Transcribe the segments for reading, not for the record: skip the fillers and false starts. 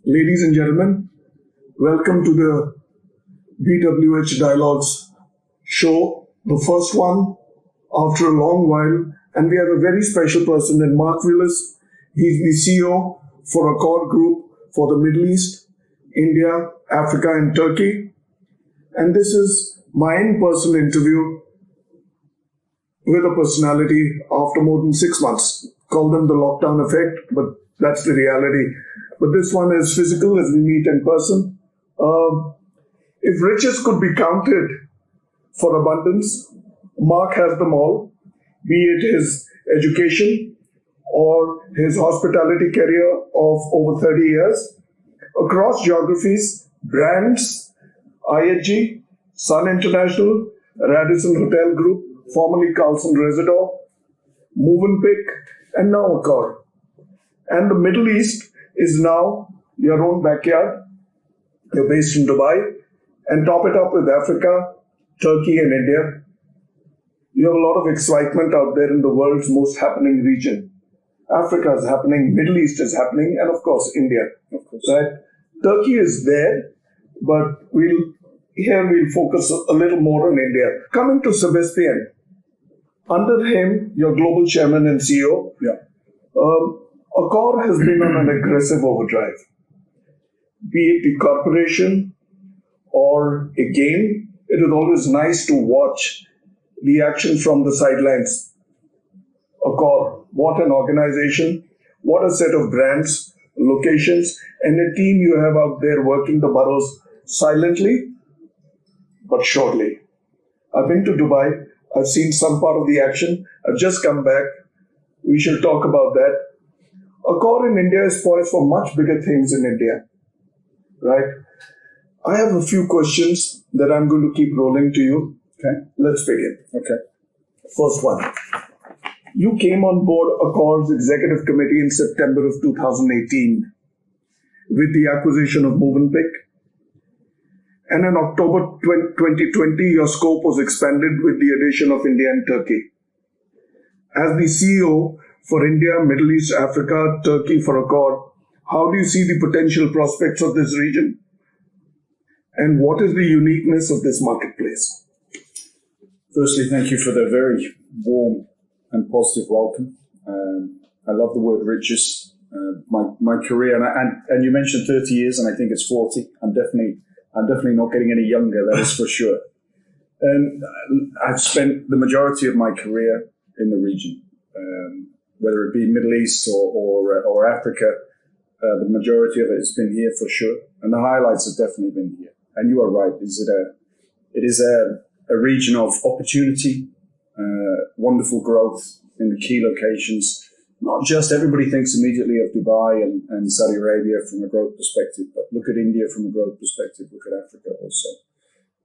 Ladies and gentlemen, welcome to the BWH Dialogues show, the first one after a long while, and we have a very special person in Mark Willis. He's the CEO for Accor Group for the Middle East, India, Africa, and Turkey. And this is my in-person interview with a personality after more than 6 months. Call them the lockdown effect, but that's the reality. But this one is physical as we meet in person. If riches could be counted for abundance, Mark has them all, be it his education or his hospitality career of over 30 years, across geographies, brands, IHG, Sun International, Radisson Hotel Group, formerly Carlson Residor, Movenpick, and now Accor. And the Middle East is now your own backyard. You're based in Dubai, and top it up with Africa, Turkey, and India. You have a lot of excitement out there in the world's most happening region. Africa is happening, Middle East is happening, and of course, India. Of course, right? Turkey is there, but we'll focus a little more on India. Coming to Sebastian, under him, your global chairman and CEO. Yeah. Accor has been on an aggressive overdrive. Be it the corporation or a game, it is always nice to watch the action from the sidelines. Accor, what an organization, what a set of brands, locations, and a team you have out there working the boroughs silently but surely. I've been to Dubai. I've seen some part of the action. I've just come back. We shall talk about that. Accor in India is poised for much bigger things in India, right? I have a few questions that I'm going to keep rolling to you. Okay. Let's begin. Okay. First one. You came on board Accor's executive committee in September of 2018 with the acquisition of Movenpick. And in October 2020, your scope was expanded with the addition of India and Turkey. As the CEO for India, Middle East, Africa, Turkey for Accor, how do you see the potential prospects of this region? And what is the uniqueness of this marketplace? Firstly, thank you for the very warm and positive welcome. I love the word riches. My career, and you mentioned 30 years, and I think it's 40. I'm definitely not getting any younger, that is for sure. And I've spent the majority of my career in the region, whether it be Middle East or Africa. The majority of it has been here for sure, and the highlights have definitely been here. And you are right; it is a region of opportunity, wonderful growth in the key locations. Not just everybody thinks immediately of Dubai and Saudi Arabia from a growth perspective, but look at India from a growth perspective, look at Africa also.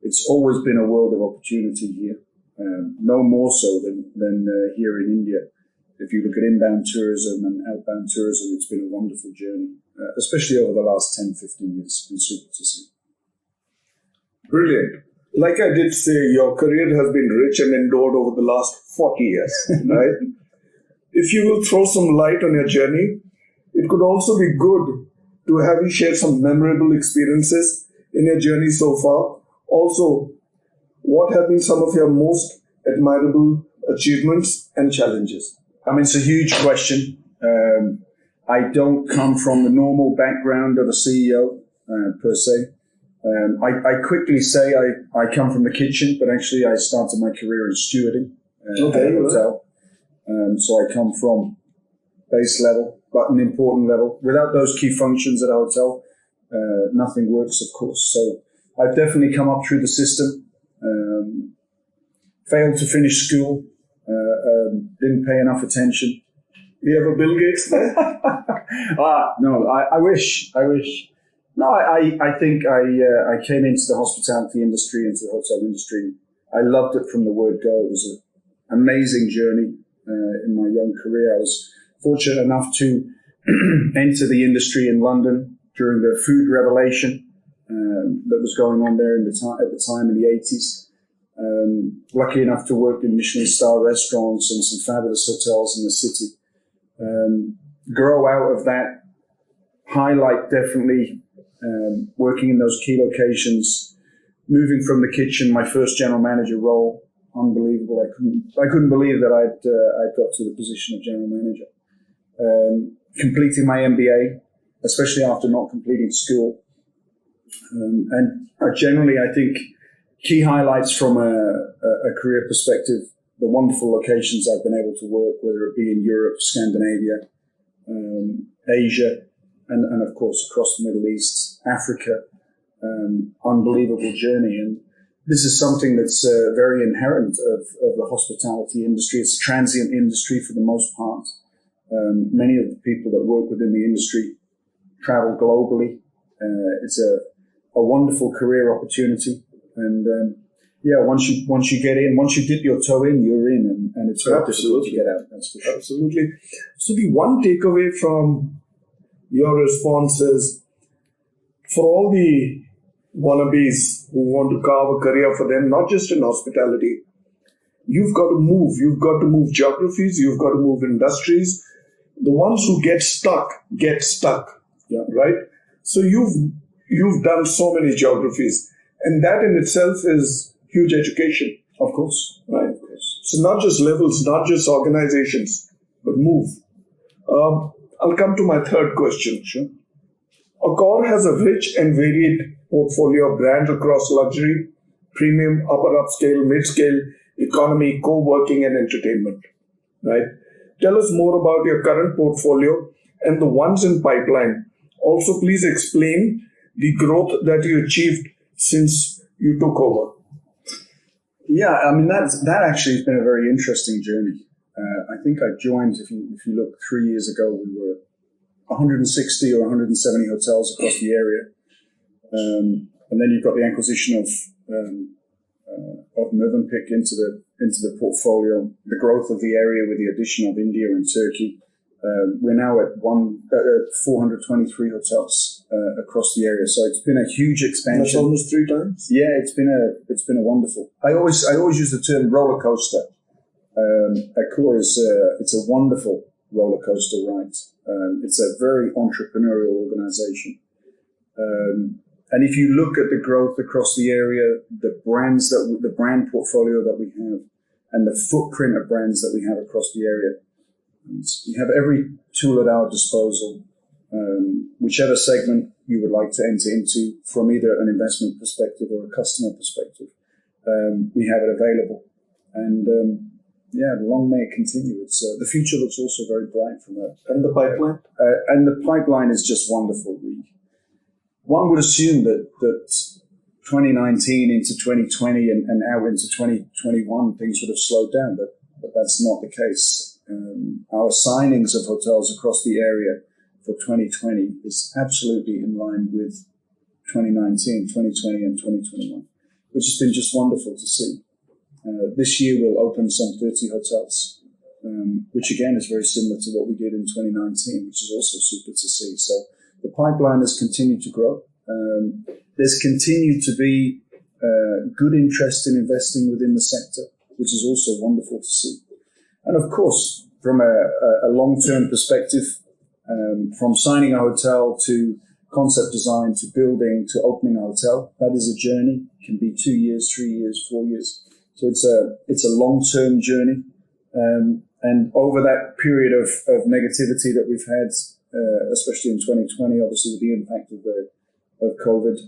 It's always been a world of opportunity here, no more so than here in India. If you look at inbound tourism and outbound tourism, it's been a wonderful journey, especially over the last 10, 15 years. It's been super to see. Brilliant. Like I did say, your career has been rich and endured over the last 40 years, right? If you will throw some light on your journey, it could also be good to have you share some memorable experiences in your journey so far. Also, what have been some of your most admirable achievements and challenges? I mean, it's a huge question. I don't come from the normal background of a CEO, per se. I quickly say I come from the kitchen, but actually I started my career in stewarding at a hotel. So I come from base level, but an important level. Without those key functions at a hotel, nothing works, of course. So I've definitely come up through the system, failed to finish school, didn't pay enough attention. Do you have a Bill Gates there? No, I wish. No, I think I came into the hospitality industry, into the hotel industry. I loved it from the word go. It was an amazing journey. In my young career, I was fortunate enough to enter the industry in London during the food revelation that was going on there at the time in the 80s. Lucky enough to work in Michelin star restaurants and some fabulous hotels in the city. Grow out of that highlight definitely working in those key locations, moving from the kitchen, my first general manager role, unbelievable. I couldn't believe that I'd got to the position of general manager. Completing my MBA, especially after not completing school. And generally, I think key highlights from a career perspective, the wonderful locations I've been able to work, whether it be in Europe, Scandinavia, Asia, and of course across the Middle East, Africa. Unbelievable journey. And this is something that's very inherent of the hospitality industry. It's a transient industry for the most part. Many of the people that work within the industry travel globally. It's a wonderful career opportunity. And once you get in, once you dip your toe in, you're in, and it's very difficult to get out. That's for sure. Absolutely. So the one takeaway from your response is, for all the wannabes who want to carve a career for them, not just in hospitality, you've got to move. You've got to move geographies. You've got to move industries. The ones who get stuck. Yeah. Right? So you've done so many geographies, and that in itself is huge education. Of course. Right? Of course. So not just levels, not just organizations, but move. I'll come to my third question. Sure. Accor has a rich and varied portfolio of brands across luxury, premium, upper upscale, mid-scale, economy, co-working, and entertainment. Right? Tell us more about your current portfolio and the ones in pipeline. Also, please explain the growth that you achieved since you took over. Yeah, I mean, that actually has been a very interesting journey. I think I joined, if you look 3 years ago, we were 160 or 170 hotels across the area. And then you've got the acquisition of Mövenpick into the portfolio, the growth of the area with the addition of India and Turkey. We're now at 423 hotels across the area, so it's been a huge expansion. That's almost 3 times. Yeah, it's been a wonderful. I always use the term roller coaster. Accor it's a wonderful roller coaster ride. It's a very entrepreneurial organization. And if you look at the growth across the area, the brand portfolio that we have, and the footprint of brands that we have across the area, we have every tool at our disposal, whichever segment you would like to enter into from either an investment perspective or a customer perspective. We have it available. And long may it continue. The future looks also very bright from that. And the pipeline? And the pipeline is just wonderful. One would assume that 2019 into 2020 and out into 2021, things would have slowed down, but that's not the case. Our signings of hotels across the area for 2020 is absolutely in line with 2019, 2020, and 2021, which has been just wonderful to see. This year we'll open some 30 hotels, which again is very similar to what we did in 2019, which is also super to see. So the pipeline has continued to grow. There's continued to be good interest in investing within the sector, which is also wonderful to see. And of course, from a long-term perspective, from signing a hotel to concept design to building to opening a hotel, that is a journey. It can be 2 years, 3 years, 4 years. So it's a long-term journey. And over that period of negativity that we've had, especially in 2020, obviously with the impact of COVID,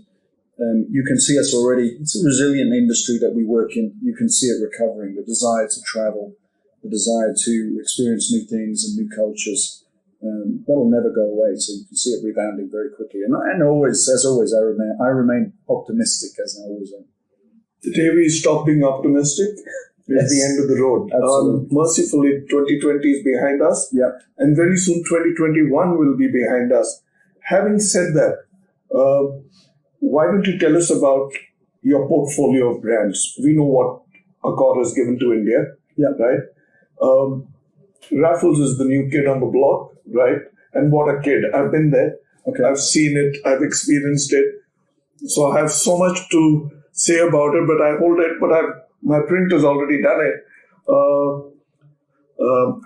you can see us already. It's a resilient industry that we work in. You can see it recovering, the desire to travel, the desire to experience new things and new cultures. That'll never go away. So you can see it rebounding very quickly. And always, as always, I remain optimistic, as I always am. The day we stop being optimistic is the end of the road. Mercifully, 2020 is behind us. Yeah. And very soon 2021 will be behind us. Having said that, why don't you tell us about your portfolio of brands? We know what Accor has given to India, right? Raffles is the new kid on the block, right? And what a kid. I've been there. Okay. I've seen it. I've experienced it. So I have so much to say about it, but I hold it, but my print has already done it.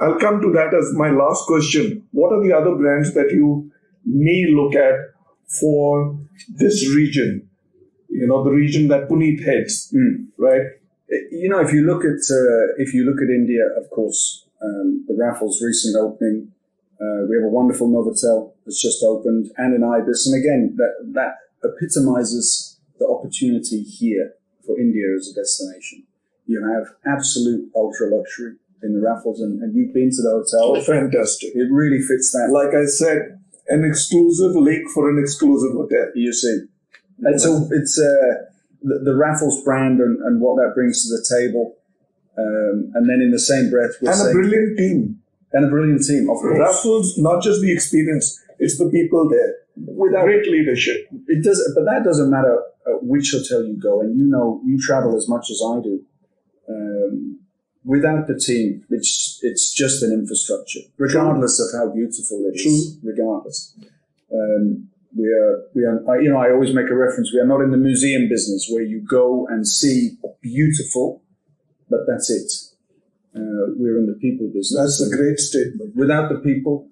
I'll come to that as my last question. What are the other brands that you may look at for this region? The region that Puneet heads, right? If you look at India, of course, the Raffles recent opening, we have a wonderful Novotel that's just opened, and an Ibis, and again, that epitomizes the opportunity here for India as a destination. You have absolute ultra luxury in the Raffles, and you've been to the hotel. Oh, fantastic! It really fits that. Like I said, an exclusive lake for an exclusive hotel. You see, and so it's the Raffles brand and what that brings to the table, and then in the same breath, a brilliant team. And a brilliant team, of course. Raffles, not just the experience, it's the people there. Without great leadership. It does, but that doesn't matter which hotel you go, and you travel as much as I do. Without the team, it's just an infrastructure, regardless of how beautiful it is. Regardless, we are. I always make a reference. We are not in the museum business where you go and see beautiful, but that's it. We're in the people business. That's a great statement. Without the people,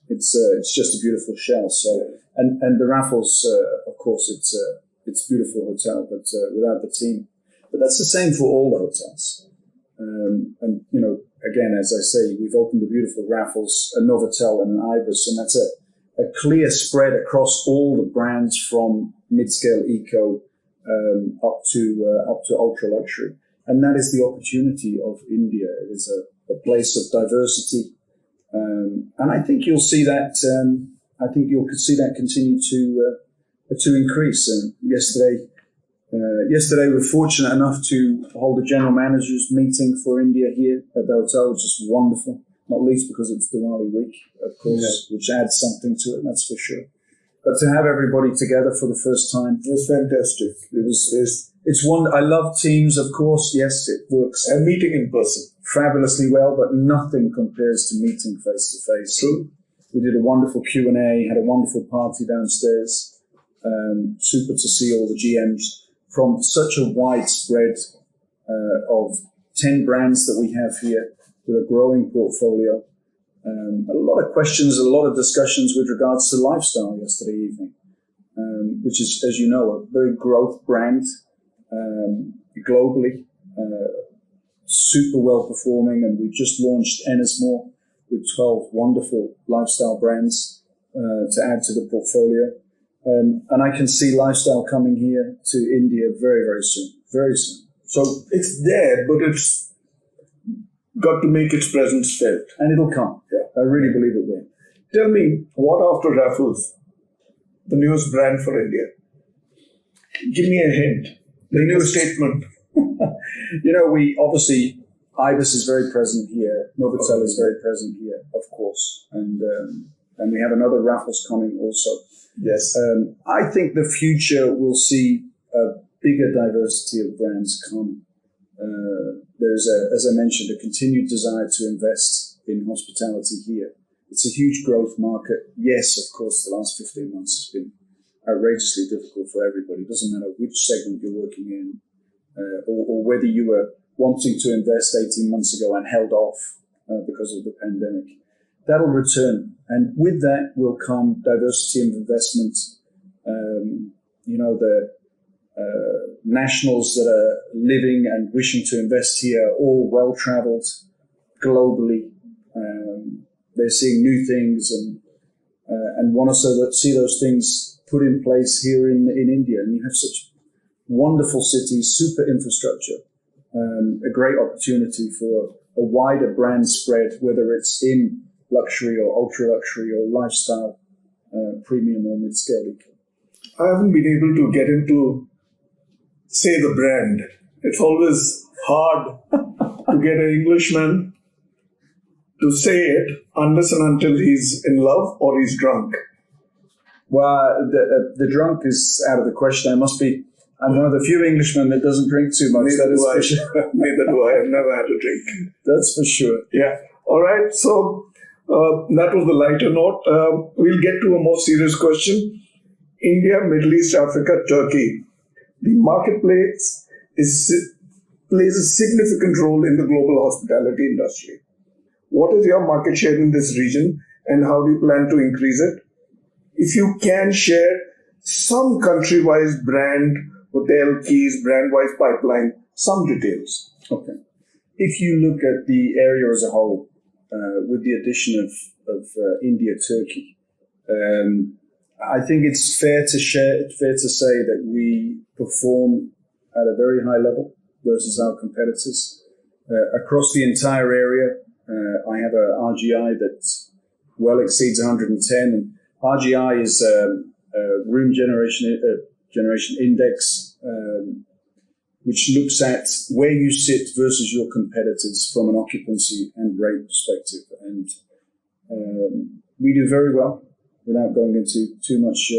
it's just a beautiful shell. So, and the Raffles, of course, it's a beautiful hotel, but without the team. But that's the same for all the hotels. And again, as I say, we've opened the beautiful Raffles, a Novotel, and an Ibis, and that's a clear spread across all the brands from mid-scale eco up to ultra luxury. And that is the opportunity of India. It is a place of diversity. And I think you'll see that, continue to increase. And yesterday we're fortunate enough to hold a general managers meeting for India here at the hotel, which is wonderful, not least because it's Diwali week, of course, which adds something to it, that's for sure. But to have everybody together for the first time. It was fantastic. It's one. I love teams, of course. Yes, it works. And meeting in person. Fabulously well, but nothing compares to meeting face to face. True. We did a wonderful Q&A, had a wonderful party downstairs. Super to see all the GMs from such a wide spread of 10 brands that we have here with a growing portfolio. A lot of questions, a lot of discussions with regards to lifestyle yesterday evening, which is, as you know, a very growth brand globally, super well performing, and we just launched Ennismore with 12 wonderful lifestyle brands to add to the portfolio. And I can see lifestyle coming here to India very, very soon, very soon. So it's there, but it's got to make its presence felt. And it'll come. Yeah. I really believe it will. Tell me, what after Raffles, the newest brand for India? Give me a hint. The new statement. We obviously, Ibis is very present here. Novotel is very present here, of course. And we have another Raffles coming also. Yes. I think the future will see a bigger diversity of brands come. There's, as I mentioned, a continued desire to invest in hospitality here. It's a huge growth market. Yes, of course, the last 15 months has been outrageously difficult for everybody. It doesn't matter which segment you're working in, or whether you were wanting to invest 18 months ago and held off because of the pandemic. That'll return. And with that will come diversity of investment. The nationals that are living and wishing to invest here are all well-traveled globally. They're seeing new things and want to see those things put in place here in India. And you have such wonderful cities, super infrastructure, a great opportunity for a wider brand spread, whether it's in luxury or ultra luxury or lifestyle, premium or mid-scale. I haven't been able to get into, say, the brand. It's always hard to get an Englishman to say it unless and until he's in love or he's drunk. Well, the drunk is out of the question. I'm one of the few Englishmen that doesn't drink too much. Neither do I. I've never had a drink. That's for sure. Yeah. All right. So that was the lighter note. We'll get to a more serious question. India, Middle East, Africa, Turkey. The marketplace plays a significant role in the global hospitality industry. What is your market share in this region and how do you plan to increase it? if you can share some country-wise brand, hotel keys, brand-wise pipeline, some details. Okay. If you look at the area as a whole, with the addition of India, Turkey, I think it's fair to say that we perform at a very high level versus our competitors. Across the entire area, I have a RGI that well exceeds 110, and RGI is a room generation index, which looks at where you sit versus your competitors from an occupancy and rate perspective. And we do very well without going into too much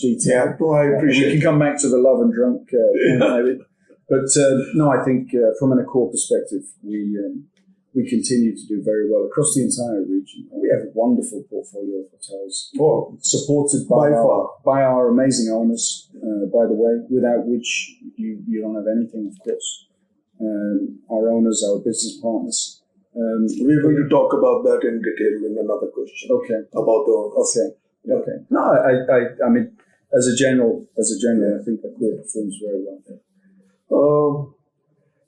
detail. Yeah, no, I appreciate it. We can come back to the love and drunk maybe. But no, I think from an Accor perspective, we continue to do very well across the entire region. We have a wonderful portfolio of hotels, supported by our amazing owners, by the way, without which you don't have anything, of course. Our owners, our business partners. We're going to talk about that in detail in another question. Okay. About the owners. Okay. Yeah. Okay. No, I mean, as a general, I think Accor performs very well there.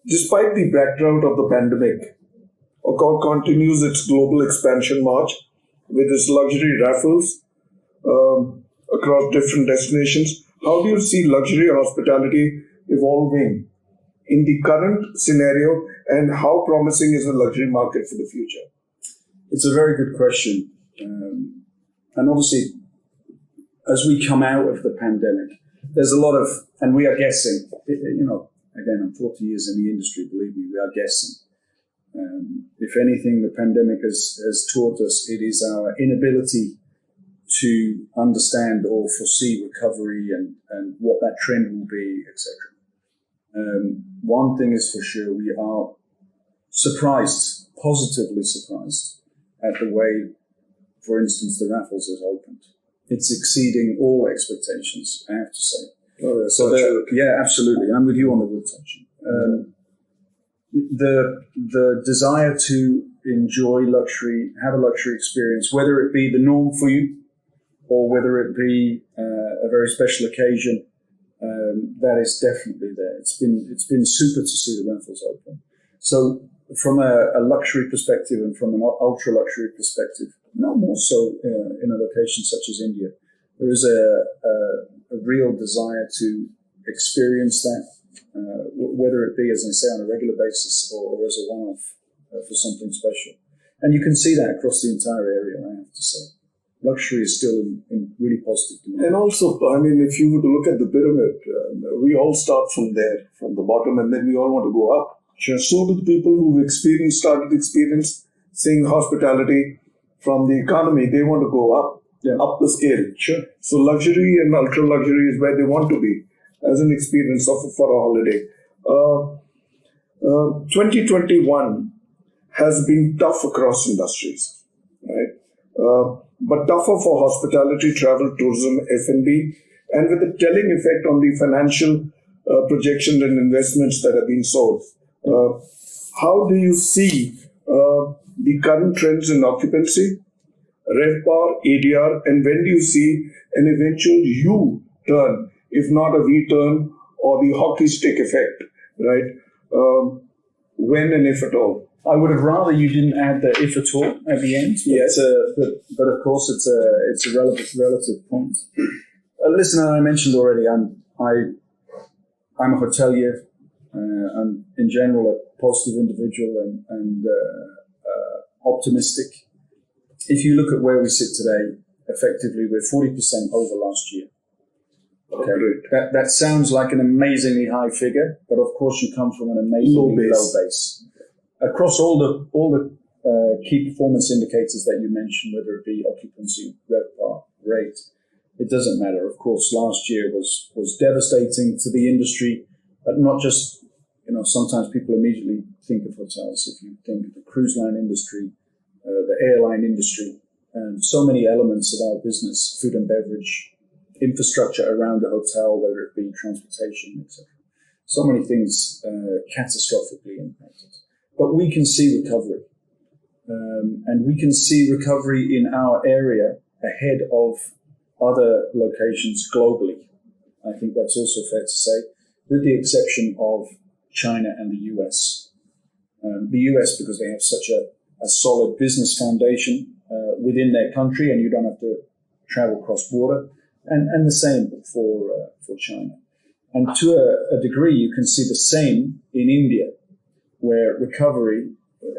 Despite the backdrop of the pandemic, Accor continues its global expansion march with its luxury raffles across different destinations. How do you see luxury hospitality evolving in the current scenario, and how promising is the luxury market for the future? It's a very good question. And obviously, as we come out of the pandemic, there's a lot of, and we are guessing, again, I'm 40 years in the industry, believe me, we are guessing. If anything, the pandemic has taught us it is our inability to understand or foresee recovery and what that trend will be, etc. One thing is for sure, we are surprised, positively surprised, at the way, for instance, the raffles has opened. It's exceeding all expectations, I have to say. Yeah, absolutely. I'm with you on the wood touching. The desire to enjoy luxury, have a luxury experience, whether it be the norm for you or whether it be a very special occasion, that is definitely there. It's been super to see the raffles open. So from a luxury perspective and from an ultra luxury perspective, no more so in a location such as India, there is a real desire to experience that, whether it be, as I say, on a regular basis or as a one-off for something special. And you can see that across the entire area, I have to say. Luxury is still in really positive demand. And also, I mean, if you were to look at the pyramid, we all start from there, from the bottom, and then we all want to go up. Sure. So do the people who've started seeing hospitality from the economy, they want to go up, up the scale. Sure. So luxury and ultra luxury is where they want to be as an experience for a holiday. 2021 has been tough across industries, right? But tougher for hospitality, travel, tourism, F&B, and with a telling effect on the financial projections and investments that have been sold. How do you see the current trends in occupancy, RevPAR, ADR, and when do you see an eventual U-turn, if not a V-turn or the hockey stick effect, right? When and if at all? I would have rather you didn't add the if at all at the end. Yes. But of course it's a relative point. Listen, I mentioned already, I'm a hotelier. I'm in general a positive individual and optimistic. If you look at where we sit today, effectively we're 40% over last year. Okay, that sounds like an amazingly high figure, but of course you come from an amazingly low base. Across all the key performance indicators that you mentioned, whether it be occupancy, RevPAR, rate, it doesn't matter. Of course, last year was devastating to the industry, but not just, sometimes people immediately think of hotels. If you think of the cruise line industry, the airline industry, and so many elements of our business, food and beverage, infrastructure around a hotel, whether it be transportation, etc. So many things catastrophically impacted. But we can see recovery. And we can see recovery in our area ahead of other locations globally. I think that's also fair to say, with the exception of China and the US. The US, because they have such a solid business foundation within their country, and you don't have to travel cross-border, and the same for China. And to a degree, you can see the same in India, where recovery,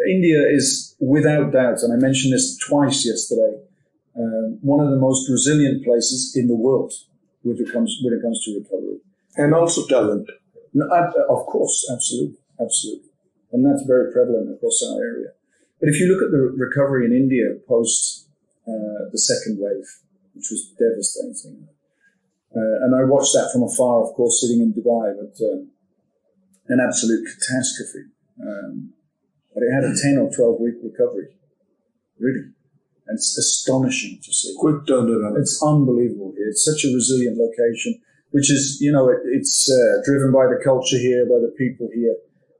India is without doubt, and I mentioned this twice yesterday, one of the most resilient places in the world when it comes to recovery. And also talent. No, of course, absolutely. And that's very prevalent across our area. But if you look at the recovery in India post the second wave, which was devastating, and I watched that from afar, of course, sitting in Dubai, but an absolute catastrophe. But it had a 10 or 12 week recovery, really. And it's astonishing to see. Quick turnaround. It's unbelievable here. It's such a resilient location, which is, it's driven by the culture here, by the people here.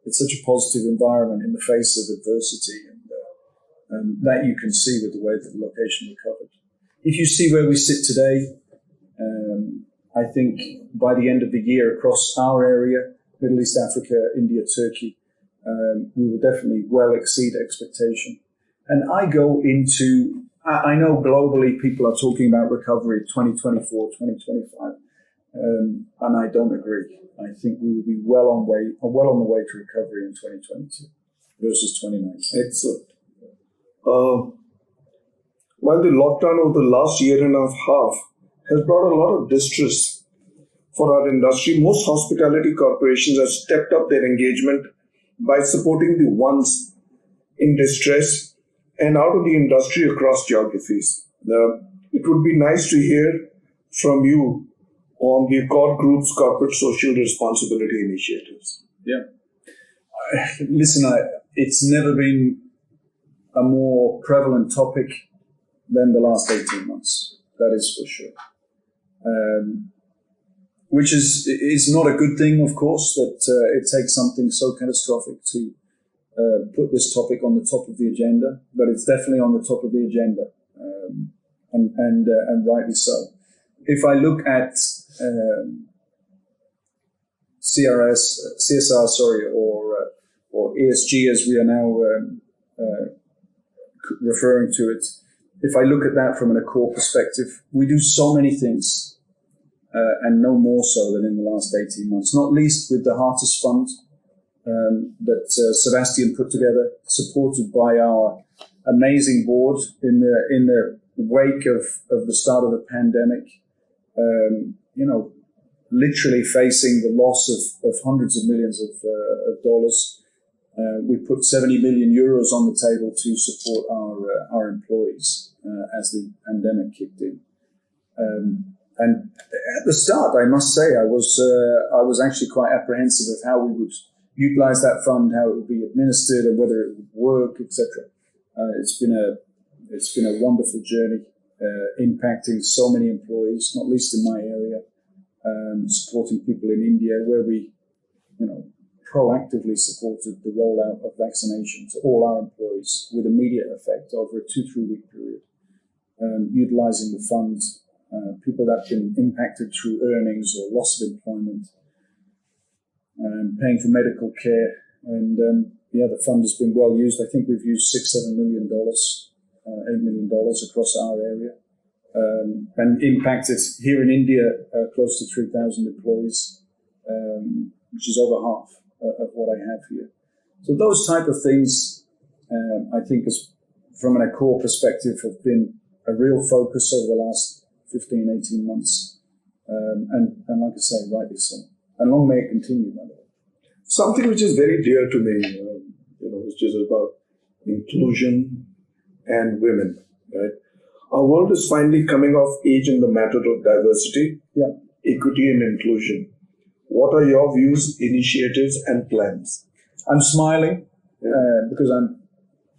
It's such a positive environment in the face of adversity, and that you can see with the way that the location recovered. If you see where we sit today, I think by the end of the year across our area, Middle East, Africa, India, Turkey, we will definitely well exceed expectation. And I know globally people are talking about recovery 2024, 2025, and I don't agree. I think we will be well on the way to recovery in 2022 versus 2019. Excellent. While the lockdown of the last year and a half has brought a lot of distress for our industry, most hospitality corporations have stepped up their engagement by supporting the ones in distress and out of the industry across geographies. It would be nice to hear from you on the Accor Group's corporate social responsibility initiatives. Yeah. Listen, it's never been a more prevalent topic than the last 18 months. That is for sure. Which is not a good thing, of course, that it takes something so catastrophic to put this topic on the top of the agenda, but it's definitely on the top of the agenda, and rightly so. If I look at CSR, or ESG as we are now referring to it, if I look at that from an Accor perspective, we do so many things, and no more so than in the last 18 months, not least with the Heartist Fund that Sebastian put together, supported by our amazing board in the wake of the start of the pandemic, literally facing the loss of hundreds of millions of dollars. We put 70 million euros on the table to support our employees as the pandemic kicked in. And at the start, I must say, I was actually quite apprehensive of how we would utilize that fund, how it would be administered, and whether it would work, etc. It's been a wonderful journey, impacting so many employees, not least in my area, supporting people in India, where we, proactively supported the rollout of vaccination to all our employees with immediate effect over a 2-3 week period, utilizing the fund. People that have been impacted through earnings or loss of employment, paying for medical care, and the fund has been well used. I think we've used $6-7 million, $8 million across our area, and impacted here in India close to 3,000 employees, which is over half of what I have here. So those type of things, I think, from an Accor perspective, have been a real focus over the last 15-18 months, and like I say, rightly so. And long may it continue, by the way. Something which is very dear to me, which is about inclusion and women, right? Our world is finally coming of age in the matter of diversity, equity, and inclusion. What are your views, initiatives, and plans? I'm smiling because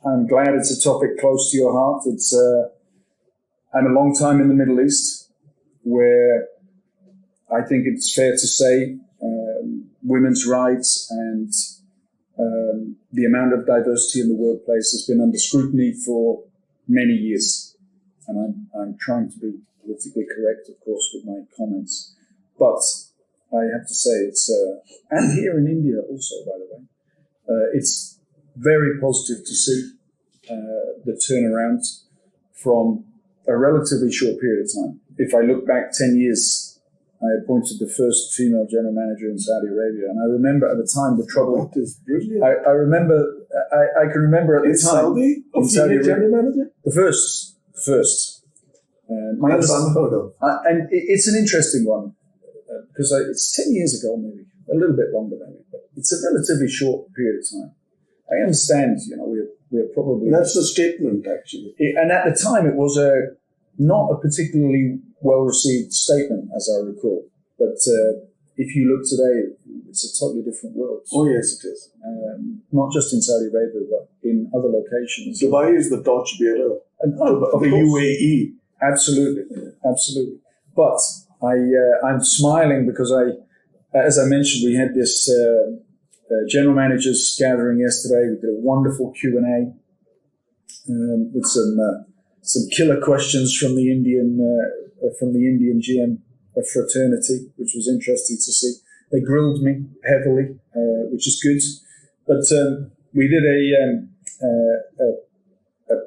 I'm glad it's a topic close to your heart. It's I'm a long time in the Middle East, where I think it's fair to say women's rights and the amount of diversity in the workplace has been under scrutiny for many years. and I'm trying to be politically correct, of course, with my comments. But I have to say it's, and here in India also, by the way, it's very positive to see the turnaround from a relatively short period of time. If I look back 10 years, I appointed the first female general manager in Saudi Arabia, and I remember at the time the trouble. That is brilliant. I remember. I can remember at the time In Saudi general manager. the first. That's unheard of. And it's an interesting one because it's 10 years ago, maybe a little bit longer, maybe. But it's a relatively short period of time. I understand. We're probably That's a statement, actually. and at the time it was not a particularly well-received statement, as I recall. But if you look today, it's a totally different world. Oh, yes, it is. Not just in Saudi Arabia, but in other locations. Dubai is the torchbearer. And, The of course. UAE. Absolutely. But I'm smiling because as I mentioned, we had this general managers gathering yesterday. We did a wonderful Q&A with some killer questions from the Indian GM fraternity, which was interesting to see. They grilled me heavily, which is good. But we did a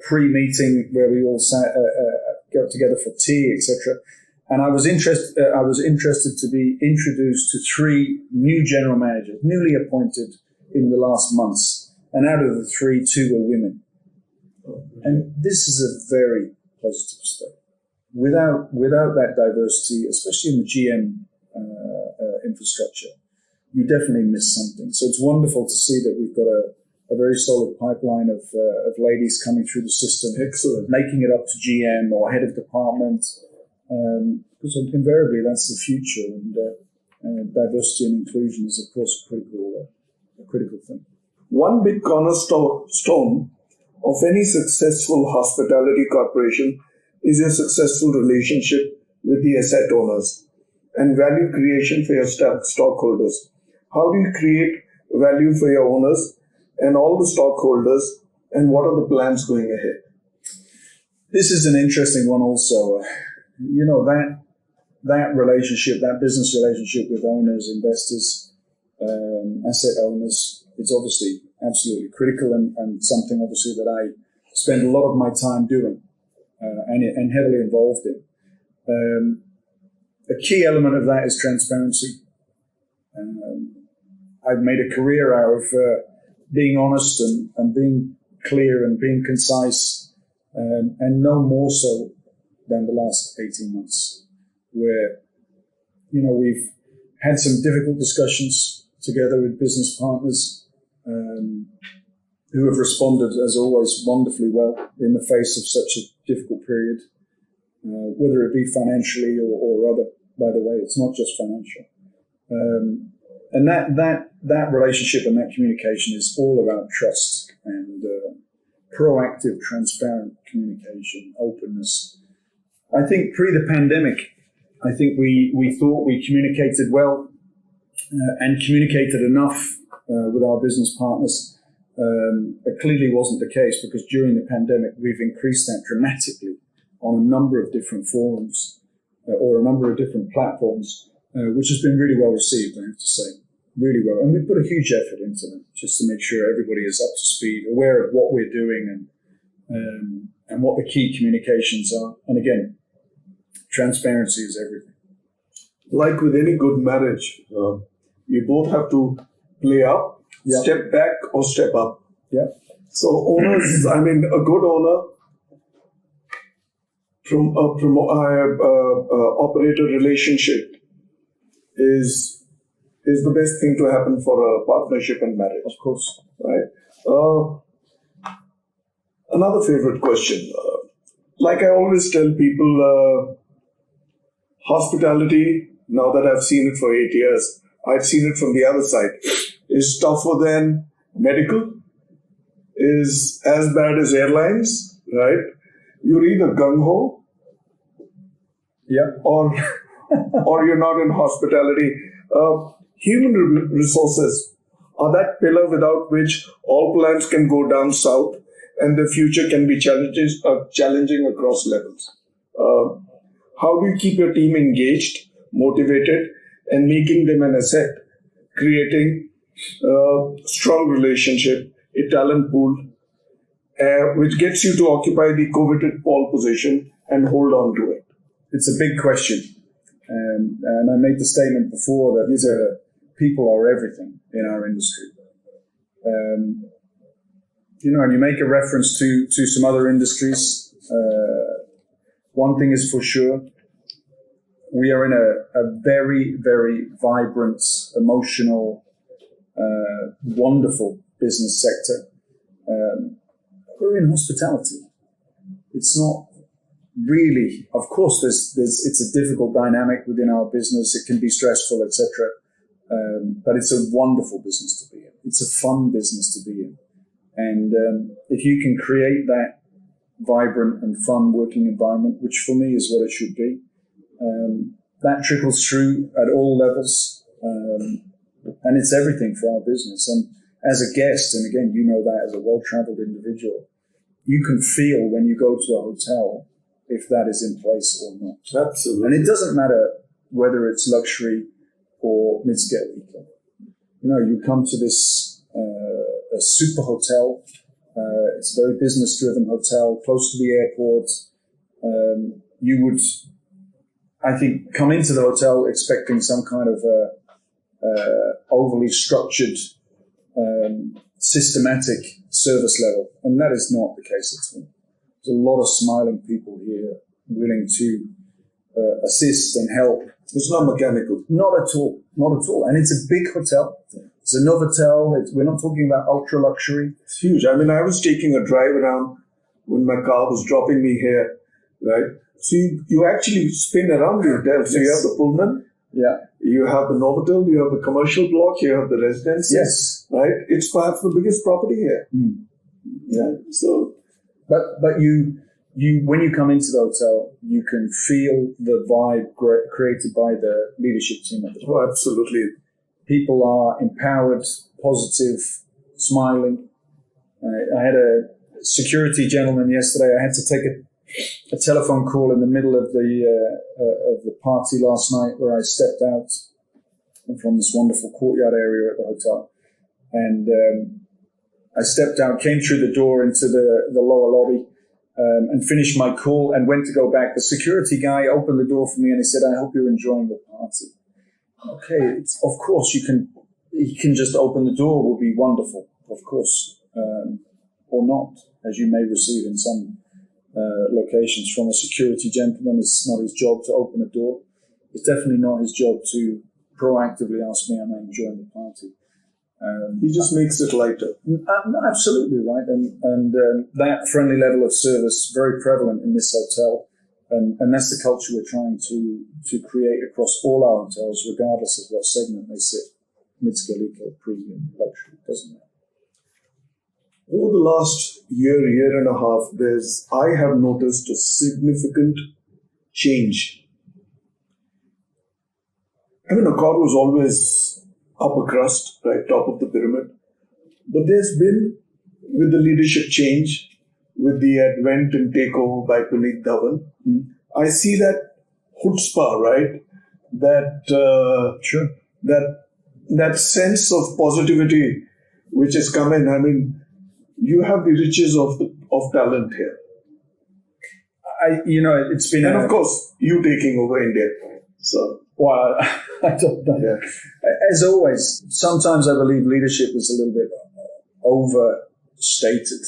pre-meeting where we all got together for tea, etc. And I was interested to be introduced to 3 new general managers, newly appointed in the last months. And out of the 3, 2 were women. And this is a very positive step. Without that diversity, especially in the GM infrastructure, you definitely miss something. So it's wonderful to see that we've got a very solid pipeline of ladies coming through the system. Excellent. Making it up to GM or head of department. Because invariably that's the future, and diversity and inclusion is, of course, a critical thing. One big cornerstone of any successful hospitality corporation is your successful relationship with the asset owners and value creation for your stockholders. How do you create value for your owners and all the stockholders, and what are the plans going ahead? This is an interesting one also. That relationship, that business relationship with owners, investors, asset owners, it's obviously absolutely critical and something obviously that I spend a lot of my time doing and heavily involved in. A key element of that is transparency. I've made a career out of being honest and being clear and being concise, and no more so than the last 18 months, where, we've had some difficult discussions together with business partners who have responded, as always, wonderfully well in the face of such a difficult period, whether it be financially or other. By the way, it's not just financial. And that relationship and that communication is all about trust and proactive, transparent communication, openness. I think pre the pandemic, I think we thought we communicated well and communicated enough with our business partners. It clearly wasn't the case, because during the pandemic, we've increased that dramatically on a number of different forums or a number of different platforms, which has been really well received, I have to say. Really well. And we've put a huge effort into them just to make sure everybody is up to speed, aware of what we're doing and what the key communications are. And again, transparency is everything. Like with any good marriage, you both have to play up, step back or step up. Yeah. So owners, a good owner from operator relationship is the best thing to happen for a partnership and marriage. Of course. Right. Another favorite question. Like I always tell people, hospitality, now that I've seen it for 8 years, I've seen it from the other side, is tougher than medical, is as bad as airlines, right? You're either gung-ho, or you're not in hospitality. Human resources are that pillar without which all plans can go down south, and the future can be challenging across levels. How do you keep your team engaged, motivated, and making them an asset, creating a strong relationship, a talent pool, which gets you to occupy the coveted pole position and hold on to it? It's a big question. And I made the statement before that people are everything in our industry. And you make a reference to some other industries. One thing is for sure, we are in a very, very vibrant, emotional, wonderful business sector. We're in hospitality. It's not really, of course, it's a difficult dynamic within our business. It can be stressful, etc. But it's a wonderful business to be in. It's a fun business to be in. And if you can create that vibrant and fun working environment, which for me is what it should be, that trickles through at all levels. And it's everything for our business. And as a guest, and again, you know that as a well-traveled individual, you can feel when you go to a hotel if that is in place or not. Absolutely. And it doesn't matter whether it's luxury or mid-scale eco. You come to this a super hotel. It's a very business-driven hotel, close to the airport. You would, I think, come into the hotel expecting some kind of overly structured, systematic service level, and that is not the case at all. There's a lot of smiling people here willing to assist and help. It's not mechanical. Not at all. Not at all. And it's a big hotel. It's a Novotel. We're not talking about ultra luxury. It's huge. I mean, I was taking a drive around when my car was dropping me here, right? So you actually spin around the hotel. So you have the Pullman. Yeah. You have the Novotel. You have the commercial block. You have the residences. Yes. Right? It's perhaps the biggest property here. Mm. Yeah. So, but you when you come into the hotel, you can feel the vibe created by the leadership team at the hotel. oh, absolutely. People are empowered, positive, smiling. I had a security gentleman yesterday. I had to take a telephone call in the middle of the party last night, where I stepped out from this wonderful courtyard area at the hotel, and I stepped out, came through the door into the lower lobby, and finished my call and went to go back. The security guy opened the door for me and he said, "I hope you're enjoying the party." Okay, of course he can just open the door, will be wonderful, of course, or not, as you may receive in some locations from a security gentleman. It's not his job to open a door. It's definitely not his job to proactively ask me, am I enjoying the party? He just makes it lighter. Absolutely right. And that friendly level of service, very prevalent in this hotel. And that's the culture we're trying to create across all our hotels, regardless of what segment they sit. Mid-scale, eco, premium, luxury, doesn't matter. Over the last year and a half, I have noticed a significant change. I mean, Accor was always upper crust, right, top of the pyramid. But there's been, with the leadership change, with the advent and takeover by Puneet Dhawan, I see that chutzpah, right? That sense of positivity which has come in. I mean, you have the riches of talent here. It's been, and of course, you taking over India. So, well, I don't know. Yeah. As always, sometimes I believe leadership is a little bit overstated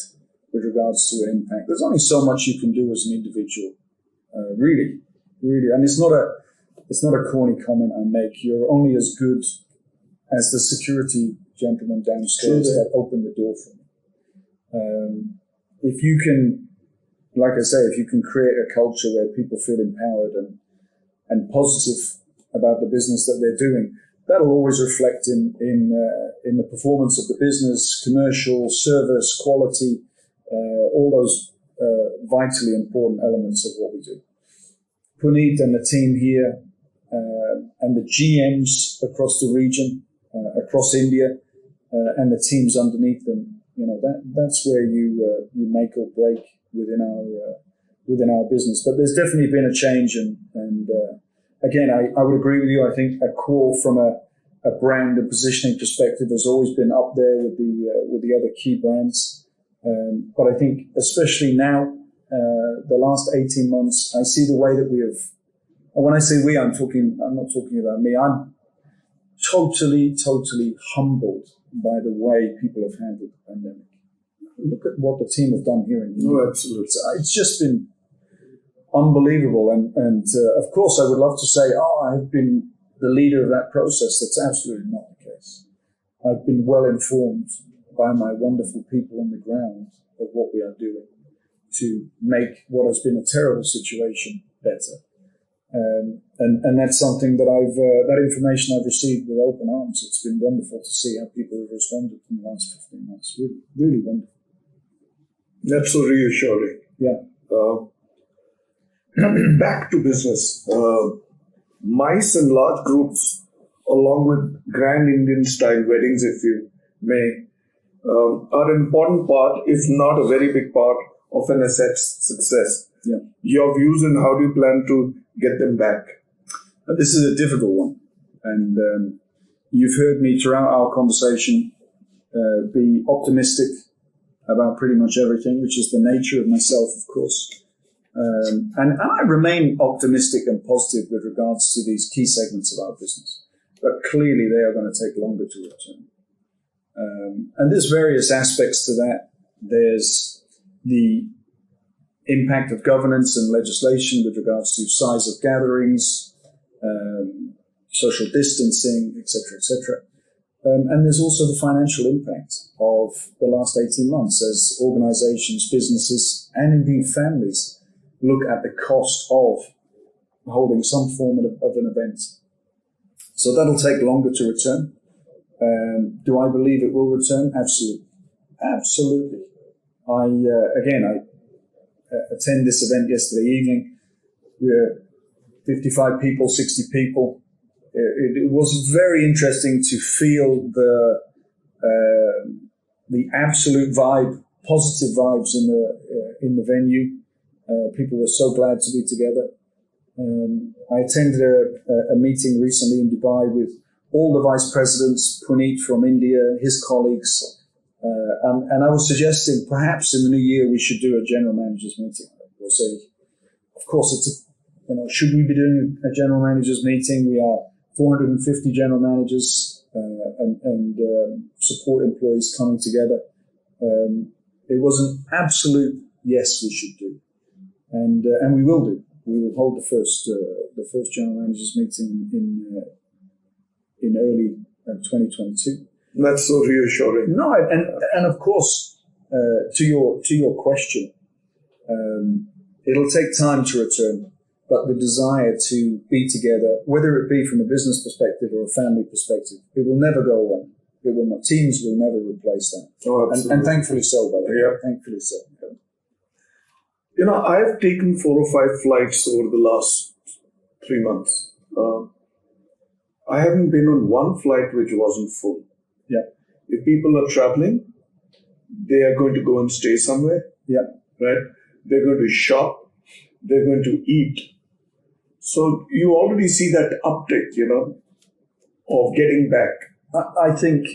with regards to an impact. There's only so much you can do as an individual, really. And it's not a corny comment I make. You're only as good as the security gentleman downstairs that opened the door for me. If you can, like I say, if you can create a culture where people feel empowered and positive about the business that they're doing, that'll always reflect in the performance of the business, commercial, service, quality, all those vitally important elements of what we do. Puneet and the team here, and the GMs across the region, across India, and the teams underneath them, That's where you make or break within our business. But there's definitely been a change, and again, I would agree with you. I think Accor, from a brand and positioning perspective, has always been up there with the other key brands. But I think especially now, the last 18 months, I see the way that we have. And when I say we, I'm not talking about me. I'm totally humbled by the way people have handled the pandemic. Look at what the team have done here in India. Oh, absolutely. It's just been unbelievable. And of course, I would love to say, I've been the leader of that process. That's absolutely not the case. I've been well informed by my wonderful people on the ground of what we are doing to make what has been a terrible situation better. And that's something that that information I've received with open arms. It's been wonderful to see how people have responded in the last 15 months. Really, really wonderful. That's so reassuring. Yeah. Coming back to business, MICE and large groups, along with grand Indian style weddings, if you may, are an important part, if not a very big part, of an asset's success. Yeah. Your views and how do you plan to get them back? This is a difficult one. And you've heard me throughout our conversation be optimistic about pretty much everything, which is the nature of myself, of course. And I remain optimistic and positive with regards to these key segments of our business. But clearly they are going to take longer to return. And there's various aspects to that. There's the impact of governance and legislation with regards to size of gatherings, social distancing, etc., etc. And there's also the financial impact of the last 18 months as organizations, businesses, and indeed families look at the cost of holding some form of an event. So that'll take longer to return. Do I believe it will return? Absolutely. Absolutely. I attend this event yesterday evening. We're 55 people, 60 people. It was very interesting to feel the absolute vibe, positive vibes in the venue. People were so glad to be together. I attended a meeting recently in Dubai with all the vice presidents, Puneet from India, his colleagues, and I was suggesting perhaps in the new year we should do a general managers meeting. Of course, should we be doing a general managers meeting? We are 450 general managers and support employees coming together. It was an absolute yes, we should do, and we will do. We will hold the first general managers meeting in early 2022. That's so reassuring. No, and of course, to your question, it'll take time to return. But the desire to be together, whether it be from a business perspective or a family perspective, it will never go away. It will not. Teams will never replace that. Oh, absolutely. And thankfully so, by the way. Yeah. Thankfully so. I've taken 4 or 5 flights over the last 3 months. I haven't been on one flight which wasn't full. Yeah. If people are traveling, they are going to go and stay somewhere. Yeah. Right? They're going to shop. They're going to eat. So you already see that uptick, of getting back. I think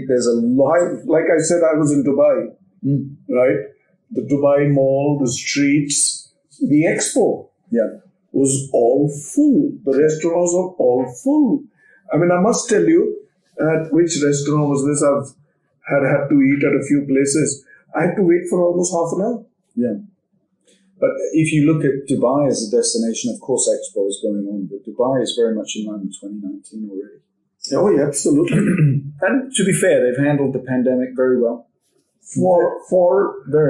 there's a lot. Like I said, I was in Dubai, right? The Dubai mall, the streets, the expo was all full. The restaurants are all full. I mean, I must tell you, at which restaurant was this? I've had to eat at a few places. I had to wait for almost half an hour. Yeah. But if you look at Dubai as a destination, of course, Expo is going on, but Dubai is very much in line with 2019 already. Oh, yeah, absolutely. And to be fair, they've handled the pandemic very well. For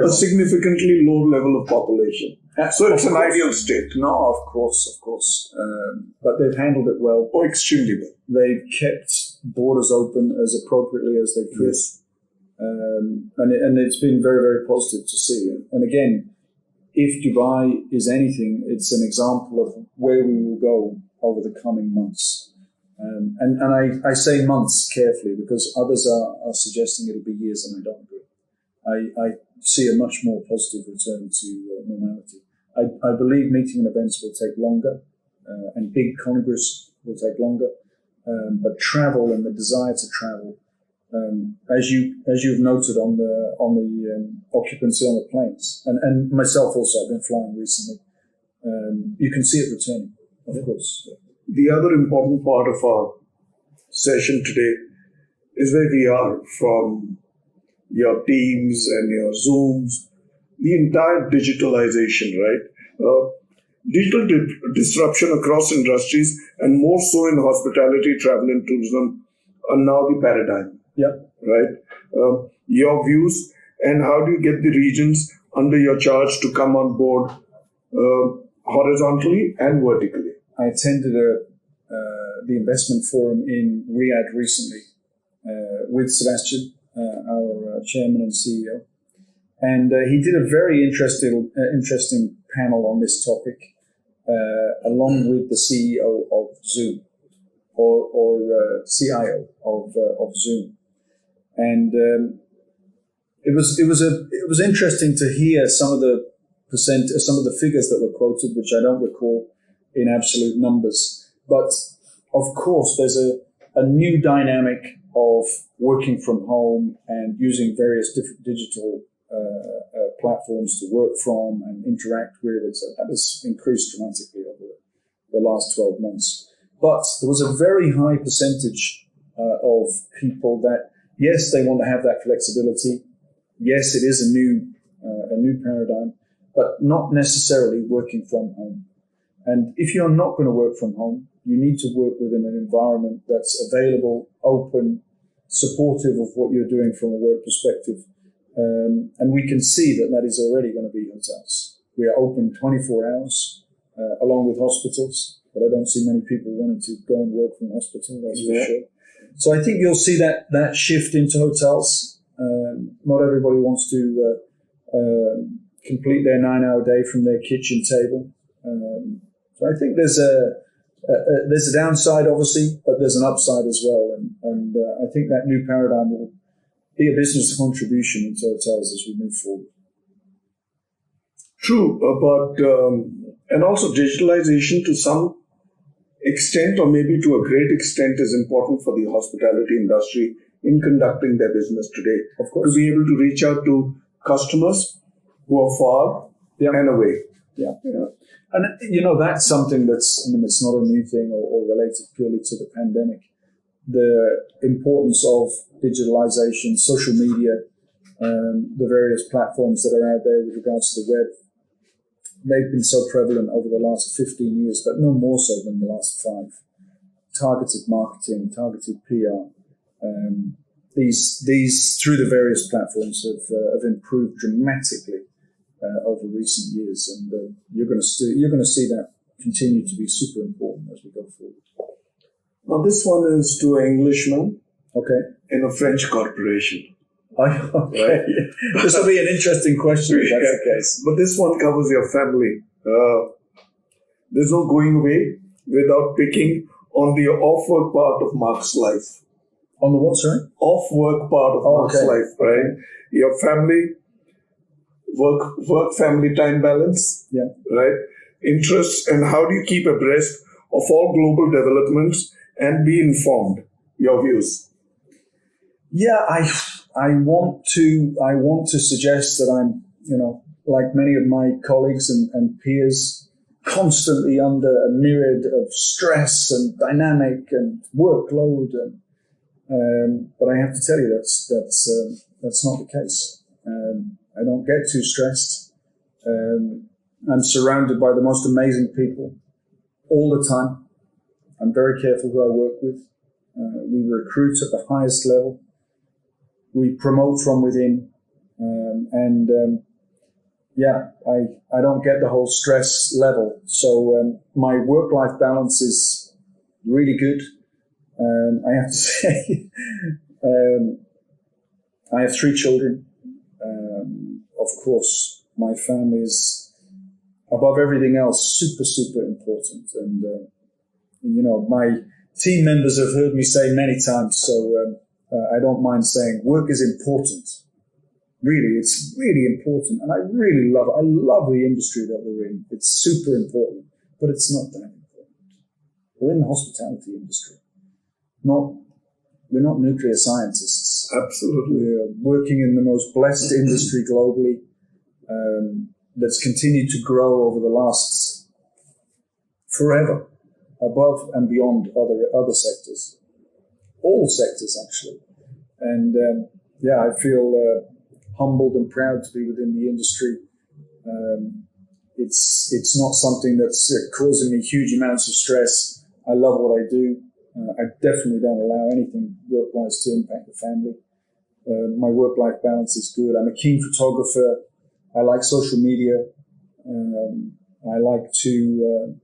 a significantly low level of population. So it's an ideal state. No, of course. But they've handled it well. Oh, extremely well. They've kept borders open as appropriately as they could. Yes. And it's been very, very positive to see. And again, if Dubai is anything, it's an example of where we will go over the coming months. And I say months carefully because others are suggesting it'll be years, and I don't agree. I see a much more positive return to normality. I believe meeting and events will take longer, and big congress will take longer, but travel and the desire to travel, as you've noted on the occupancy on the planes, and myself also, I've been flying recently. You can see it returning, of course. The other important part of our session today is where we are, from your Teams and your Zooms, the entire digitalization, right? Digital disruption across industries, and more so in hospitality, travel and tourism, are now the paradigm. Yeah. Right? Your views, and how do you get the regions under your charge to come on board horizontally and vertically? I attended the investment forum in Riyadh recently with Sebastian, our chairman and CEO, and he did a very interesting panel on this topic, along with the CEO of Zoom or CIO of Zoom, and it was interesting to hear some of the figures that were quoted, which I don't recall in absolute numbers. But of course, there's a new dynamic of working from home and using various different digital platforms to work from and interact with. That has increased dramatically over the last 12 months. But there was a very high percentage of people that, yes, they want to have that flexibility. Yes, it is a new paradigm, but not necessarily working from home. And if you're not going to work from home, you need to work within an environment that's available, open, supportive of what you're doing from a work perspective. And we can see that is already going to be hotels. We are open 24 hours, along with hospitals, but I don't see many people wanting to go and work from hospital, that's for sure. So I think you'll see that shift into hotels. Not everybody wants to complete their 9-hour day from their kitchen table. So I think there's a downside, obviously, but there's an upside as well. And I think that new paradigm will be a business contribution into hotels as we move forward. True, but and also digitalization to some extent, or maybe to a great extent, is important for the hospitality industry in conducting their business today. Of course. To be able to reach out to customers who are far and away. Yeah. And, that's something it's not a new thing or related purely to the pandemic. The importance of digitalization, social media, the various platforms that are out there with regards to the web, they've been so prevalent over the last 15 years, but no more so than the last 5. Targeted marketing, targeted PR. These through the various platforms have improved dramatically over recent years, and you're going to see that continue to be super important as we go forward. Now, this one is to an Englishman, in a French corporation. Okay. Right? This will be an interesting question if that's the case. But this one covers your family. There's no going away without picking on the off-work part of Mark's life. On the what, sorry? Off-work part of Mark's life, right? Your family, work-family time balance, right? Interests, and how do you keep abreast of all global developments and be informed? Your views. Yeah, I want to suggest that I'm, like many of my colleagues and peers, constantly under a myriad of stress and dynamic and workload, but I have to tell you that's not the case. I don't get too stressed. I'm surrounded by the most amazing people all the time. I'm very careful who I work with. We recruit at the highest level. We promote from within. I don't get the whole stress level. So my work-life balance is really good. I have to say, I have 3 children. Of course, my family is above everything else super, super important. And, team members have heard me say many times, so I don't mind saying work is important. Really, it's really important, and I love the industry that we're in. It's super important, but it's not that important. We're in the hospitality industry. We're not nuclear scientists. Absolutely. We're working in the most blessed industry globally, that's continued to grow over the last forever, above and beyond other sectors, all sectors actually. And I feel humbled and proud to be within the industry. It's not something that's causing me huge amounts of stress. I love what I do. I definitely don't allow anything work-wise to impact the family. My work-life balance is good. I'm a keen photographer. I like social media. I like to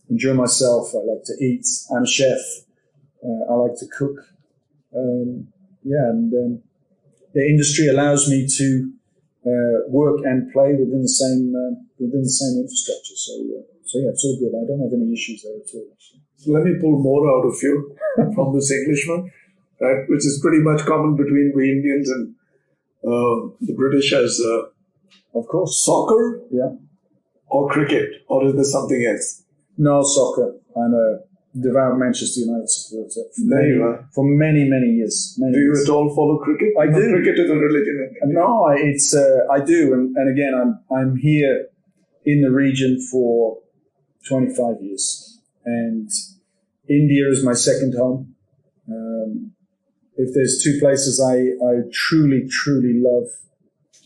enjoy myself. I like to eat. I'm a chef. I like to cook. The industry allows me to work and play within the same infrastructure. So it's all good. I don't have any issues there at all, actually. So let me pull more out of you from this Englishman, right? Which is pretty much common between we Indians and the British as of course, soccer, yeah, or cricket, or is there something else? No, soccer. I'm a devout Manchester United supporter for many years. Do you at all follow cricket? I do. Cricket is a religion in India. No, it's I do, and again, I'm here in the region for 25 years, and India is my second home. If there's two places I truly love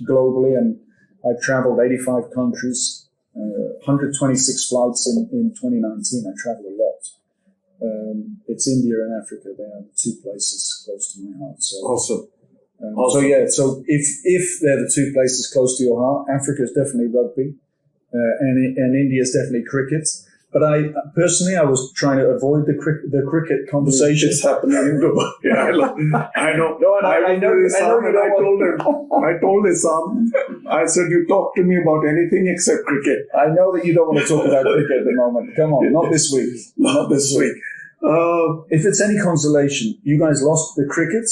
globally, and I've traveled 85 countries, 126 flights in 2019. I travel a lot. It's India and Africa. They are the two places close to my heart. So, awesome. So if they're the two places close to your heart, Africa is definitely rugby, and India is definitely cricket. But I was trying to avoid the cricket conversation. It's happening in Dubai. Yeah, I know. No, I told his son, I said, you talk to me about anything except cricket. I know that you don't want to talk about cricket at the moment. Come on, not this week. Not this week. If it's any consolation, you guys lost the cricket,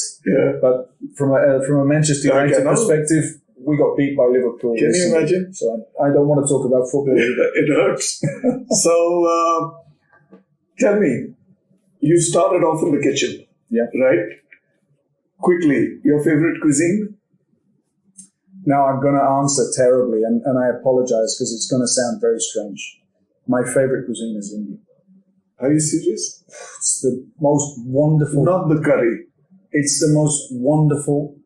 but from a Manchester United perspective, we got beat by Liverpool. Can you imagine? So I don't want to talk about football either. It hurts. So tell me, you started off in the kitchen, right? Quickly, your favorite cuisine? Now I'm going to answer terribly, and I apologize because it's going to sound very strange. My favorite cuisine is Indian. Are you serious? It's the most wonderful. Not the curry. It's the most wonderful,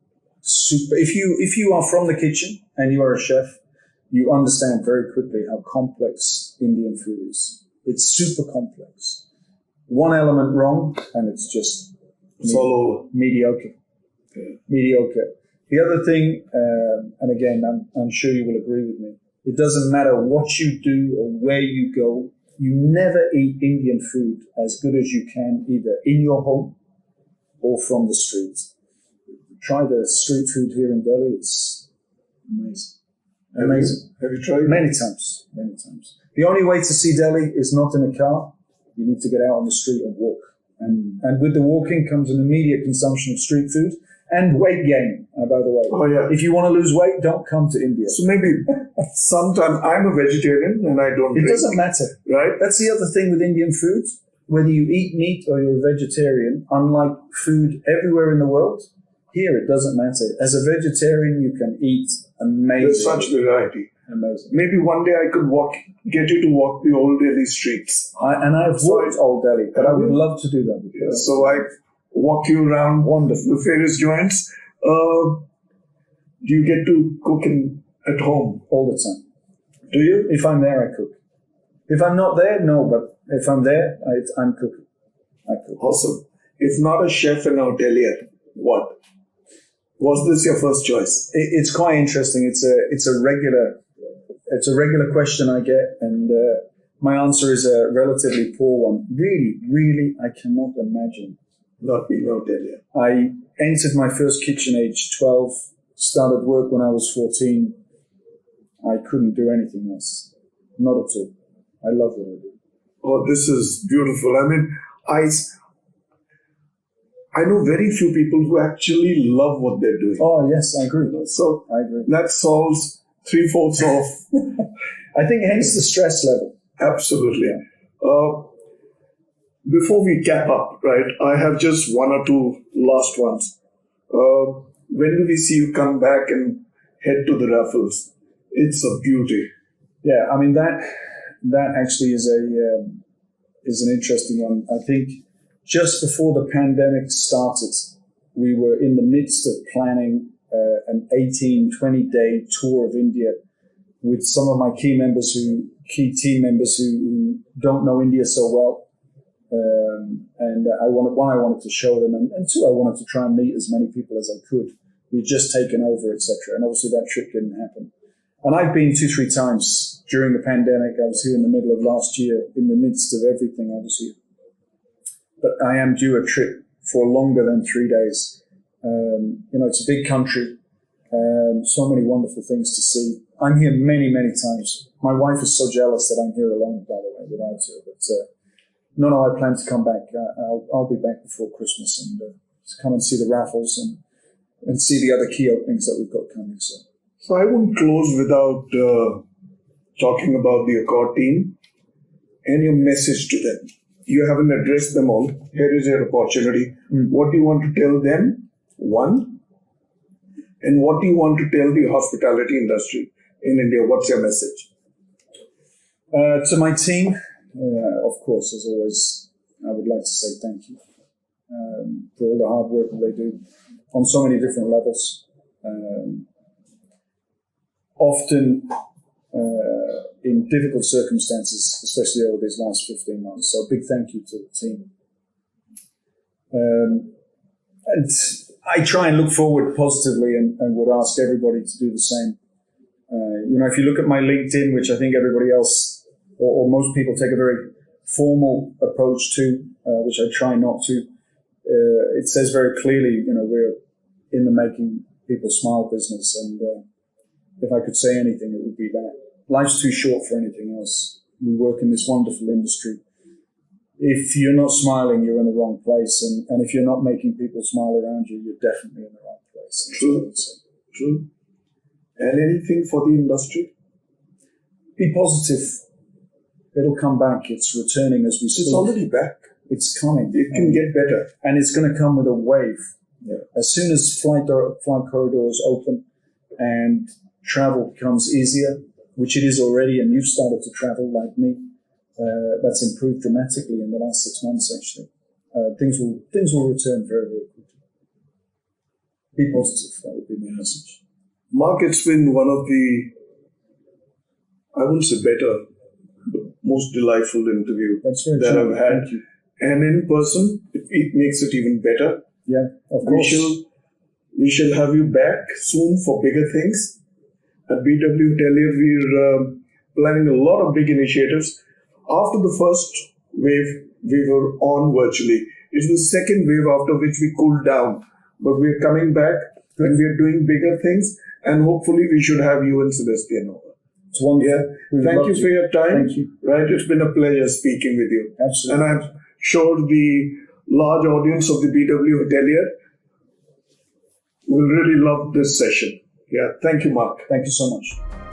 super. If you are from the kitchen and you are a chef, you understand very quickly how complex Indian food is. It's super complex. One element wrong, and it's just mediocre. Yeah. Mediocre. The other thing, and again, I'm sure you will agree with me, it doesn't matter what you do or where you go, you never eat Indian food as good as you can either in your home or from the street. Try the street food here in Delhi. It's amazing. Amazing. Have you tried? Many times. The only way to see Delhi is not in a car. You need to get out on the street and walk. And with the walking comes an immediate consumption of street food and weight gain, by the way. Oh, yeah. If you want to lose weight, don't come to India. So maybe sometime I'm a vegetarian and I don't drink. It doesn't matter. Right? That's the other thing with Indian food. Whether you eat meat or you're a vegetarian, unlike food everywhere in the world, here it doesn't matter. As a vegetarian, you can eat amazing. There's such variety. Amazing. Maybe one day I could get you to walk the old Delhi streets. I've walked Old Delhi, but I would love to do that. Yeah, so I walk you around the various joints. Do you get to cook at home? All the time. Do you? If I'm there, I cook. If I'm not there, no, but if I'm there, I'm cooking. I cook. Awesome. If not a chef and a hotelier, what? Was this your first choice? It's quite interesting. It's a regular question I get, and my answer is a relatively poor one. Really, I cannot imagine not being a hotelier. I entered my first kitchen age 12, started work when I was 14. I couldn't do anything else. Not at all. I love what I do. Oh, this is beautiful. I mean, I know very few people who actually love what they're doing. Oh, yes, I agree. So I agree. that solves 3/4 of. I think hence the stress level. Absolutely. Before we cap up, right, I have just one or two last ones. When do we see you come back and head to the Raffles? It's a beauty. Yeah, I mean, that actually is an interesting one. I think just before the pandemic started, we were in the midst of planning an 18, 20-day tour of India with some of my key team members who don't know India so well. And I wanted to show them, and two, I wanted to try and meet as many people as I could. We'd just taken over, etc. And obviously that trip didn't happen. And I've been 2-3 times during the pandemic. I was here in the middle of last year, in the midst of everything. I was here. But I am due a trip for longer than 3 days. It's a big country. So many wonderful things to see. I'm here many, many times. My wife is so jealous that I'm here alone, by the way, without her. But no, I plan to come back. I'll be back before Christmas and come and see the Raffles and see the other key openings that we've got coming. So I won't close without talking about the Accor team and your message to them. You haven't addressed them all. Here is your opportunity. What do you want to tell them? One. And what do you want to tell the hospitality industry in India? What's your message? To my team, of course, as always, I would like to say thank you for all the hard work that they do on so many different levels. Often in difficult circumstances, especially over these last 15 months. So a big thank you to the team. And I try and look forward positively and would ask everybody to do the same. If you look at my LinkedIn, which I think everybody else or most people take a very formal approach to, which I try not to, it says very clearly, we're in the making people smile business. And if I could say anything, it would be that. Life's too short for anything else. We work in this wonderful industry. If you're not smiling, you're in the wrong place. And if you're not making people smile around you, you're definitely in the wrong place. True. And anything for the industry? Be positive. It'll come back. It's returning as we speak. It's already back. It's coming. It can get better. And it's going to come with a wave. Yeah. As soon as flight corridors open and travel becomes easier, which it is already, and you've started to travel like me, that's improved dramatically in the last 6 months, actually. Things will return very, very quickly. Be positive. That would be my message. Mark, it's been one of the, I wouldn't say better, but most delightful interview that I've had. Thank you. And in person, it makes it even better. Yeah, of course. We shall have you back soon for bigger things. At BW Hotelier, we're planning a lot of big initiatives. After the first wave, we were on virtually. It's the second wave after which we cooled down. But we're coming back and we're doing bigger things. And hopefully we should have you and Celestian over. It's wonderful. Yeah. Thank you for your time. Thank you. Right. It's been a pleasure speaking with you. Absolutely. And I'm sure the large audience of the BW Hotelier will really love this session. Yeah. Thank you, Mark. Thank you so much.